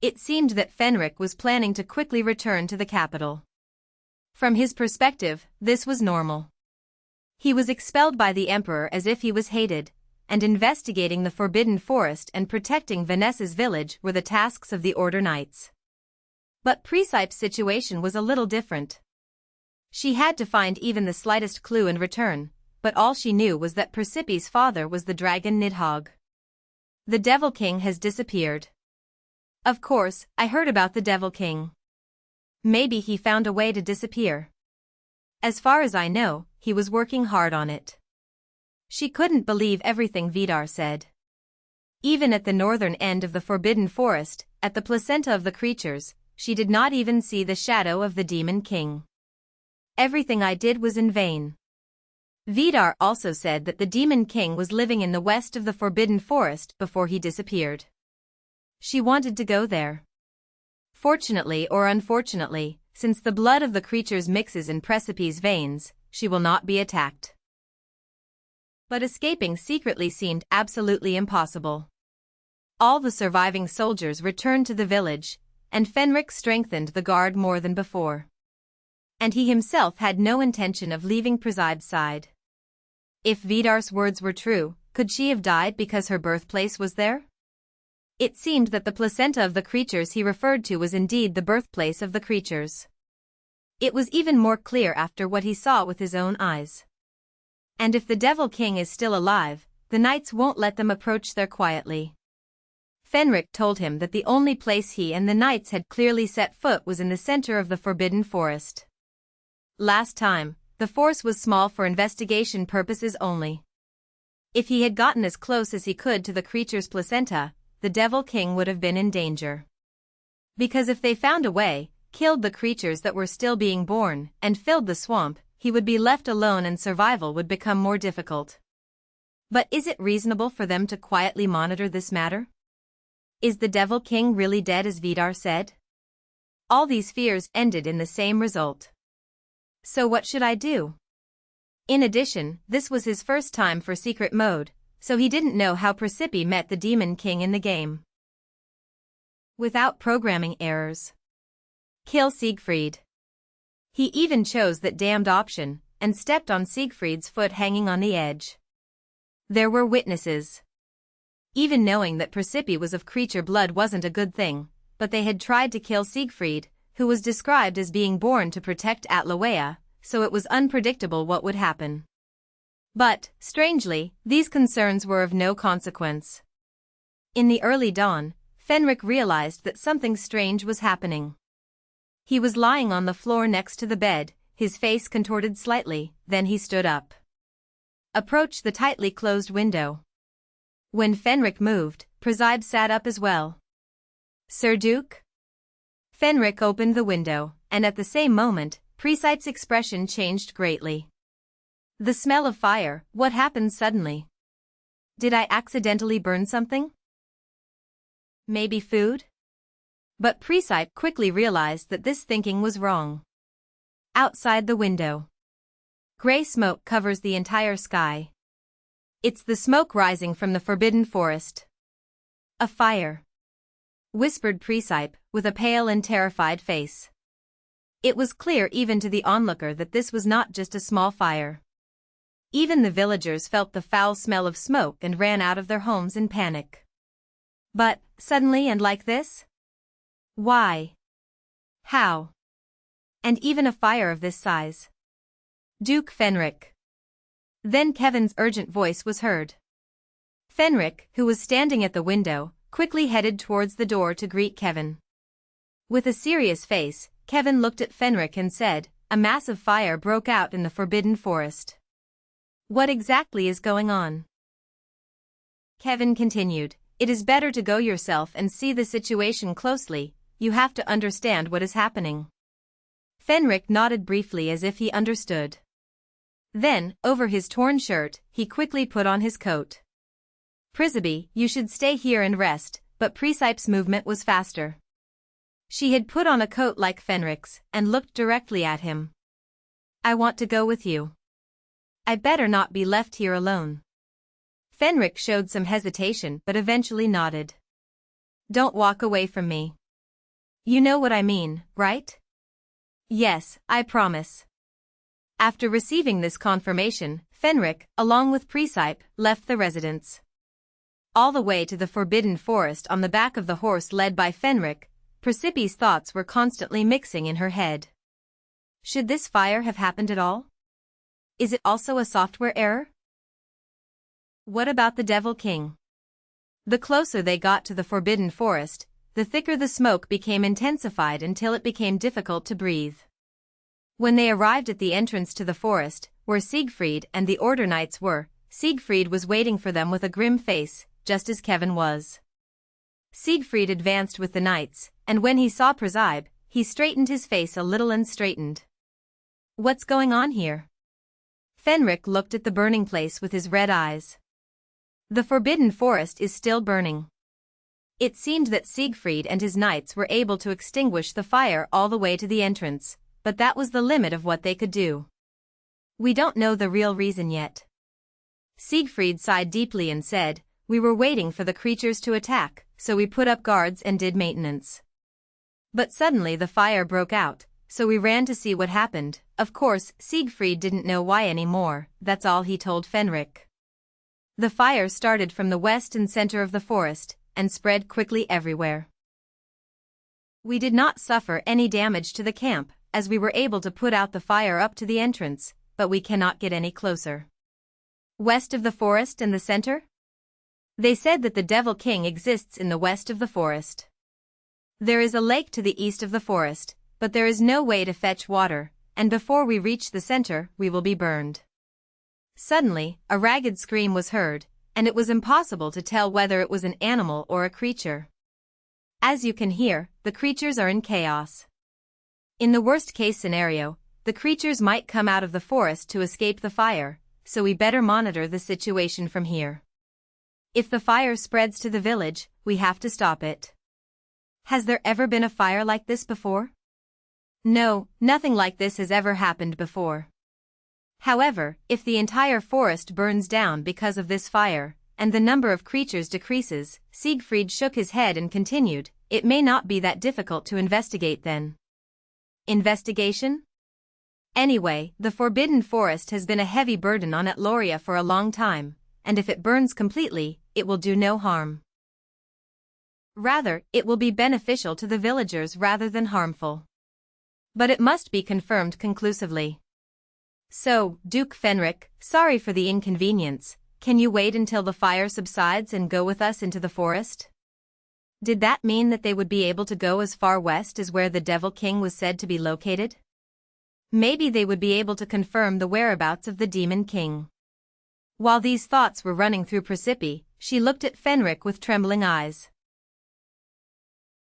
It seemed that Fenric was planning to quickly return to the capital. From his perspective, this was normal. He was expelled by the emperor as if he was hated, and investigating the Forbidden Forest and protecting Vanessa's village were the tasks of the Order Knights. But Presepe's situation was a little different. She had to find even the slightest clue in return, but all she knew was that Precipice's father was the dragon Nidhogg. The Devil King has disappeared. Of course, I heard about the Devil King. Maybe he found a way to disappear. As far as I know, he was working hard on it. She couldn't believe everything Vidar said. Even at the northern end of the Forbidden Forest, at the placenta of the creatures, she did not even see the shadow of the Demon King. Everything I did was in vain. Vidar also said that the Demon King was living in the west of the Forbidden Forest before he disappeared. She wanted to go there. Fortunately or unfortunately, since the blood of the creatures mixes in Precipice's veins, she will not be attacked. But escaping secretly seemed absolutely impossible. All the surviving soldiers returned to the village, and Fenric strengthened the guard more than before. And he himself had no intention of leaving Presepe's side. If Vidar's words were true, could she have died because her birthplace was there? It seemed that the placenta of the creatures he referred to was indeed the birthplace of the creatures. It was even more clear after what he saw with his own eyes. And if the Devil King is still alive, the knights won't let them approach there quietly. Fenric told him that the only place he and the knights had clearly set foot was in the center of the Forbidden Forest. Last time, the force was small for investigation purposes only. If he had gotten as close as he could to the creature's placenta, the Devil King would have been in danger. Because if they found a way, killed the creatures that were still being born, and filled the swamp, he would be left alone and survival would become more difficult. But is it reasonable for them to quietly monitor this matter? Is the Devil King really dead as Vidar said? All these fears ended in the same result. So what should I do? In addition, this was his first time for secret mode, so he didn't know how Presepe met the Demon King in the game. Without programming errors. Kill Siegfried. He even chose that damned option, and stepped on Siegfried's foot hanging on the edge. There were witnesses. Even knowing that Presepe was of creature blood wasn't a good thing, but they had tried to kill Siegfried, who was described as being born to protect Atlawea, so it was unpredictable what would happen. But, strangely, these concerns were of no consequence. In the early dawn, Fenric realized that something strange was happening. He was lying on the floor next to the bed, his face contorted slightly, then he stood up. Approached the tightly closed window. When Fenric moved, Presepe sat up as well. Sir Duke? Fenric opened the window, and at the same moment, Presepe's expression changed greatly. The smell of fire, what happened suddenly? Did I accidentally burn something? Maybe food? But Presepe quickly realized that this thinking was wrong. Outside the window. Gray smoke covers the entire sky. It's the smoke rising from the Forbidden Forest. A fire. Whispered Presepe, with a pale and terrified face. It was clear even to the onlooker that this was not just a small fire. Even the villagers felt the foul smell of smoke and ran out of their homes in panic. But, suddenly and like this? Why? How? And even a fire of this size. Duke Fenric. Then Kevin's urgent voice was heard. Fenric, who was standing at the window, quickly headed towards the door to greet Kevin. With a serious face, Kevin looked at Fenric and said, "A massive fire broke out in the Forbidden Forest. What exactly is going on?" Kevin continued, "It is better to go yourself and see the situation closely, you have to understand what is happening." Fenric nodded briefly as if he understood. Then, over his torn shirt, he quickly put on his coat. "Presepe, you should stay here and rest," but Presepe's movement was faster. She had put on a coat like Fenric's, and looked directly at him. "I want to go with you. I better not be left here alone." Fenric showed some hesitation but eventually nodded. "Don't walk away from me. You know what I mean, right? Yes, I promise. After receiving this confirmation, Fenric, along with Presepe, left the residence. All the way to the forbidden forest on the back of the horse led by Fenric, Precipice's thoughts were constantly mixing in her head. Should this fire have happened at all? Is it also a software error? What about the Devil King? The closer they got to the forbidden forest, the thicker the smoke became intensified until it became difficult to breathe. When they arrived at the entrance to the forest, where Siegfried and the Order Knights were, Siegfried was waiting for them with a grim face, just as Kevin was. Siegfried advanced with the knights, and when he saw Presepe, he straightened his face a little and straightened. What's going on here? Fenric looked at the burning place with his red eyes. The forbidden forest is still burning. It seemed that Siegfried and his knights were able to extinguish the fire all the way to the entrance, but that was the limit of what they could do. We don't know the real reason yet. Siegfried sighed deeply and said, "We were waiting for the creatures to attack, so we put up guards and did maintenance. But suddenly the fire broke out, so we ran to see what happened." Of course, Siegfried didn't know why anymore, that's all he told Fenric. The fire started from the west and center of the forest, and spread quickly everywhere. We did not suffer any damage to the camp, as we were able to put out the fire up to the entrance, but we cannot get any closer. West of the forest and the center? They said that the Devil King exists in the west of the forest. There is a lake to the east of the forest, but there is no way to fetch water, and before we reach the center, we will be burned. Suddenly, a ragged scream was heard, and it was impossible to tell whether it was an animal or a creature. As you can hear, the creatures are in chaos. In the worst-case scenario, the creatures might come out of the forest to escape the fire, so we better monitor the situation from here. If the fire spreads to the village, we have to stop it. Has there ever been a fire like this before? No, nothing like this has ever happened before. However, if the entire forest burns down because of this fire, and the number of creatures decreases, Siegfried shook his head and continued, it may not be that difficult to investigate then. Investigation? Anyway, the Forbidden Forest has been a heavy burden on Atloria for a long time, and if it burns completely, it will do no harm. Rather, it will be beneficial to the villagers rather than harmful. But it must be confirmed conclusively. So, Duke Fenric, sorry for the inconvenience, can you wait until the fire subsides and go with us into the forest? Did that mean that they would be able to go as far west as where the Devil King was said to be located? Maybe they would be able to confirm the whereabouts of the Demon King. While these thoughts were running through Presepe, she looked at Fenric with trembling eyes.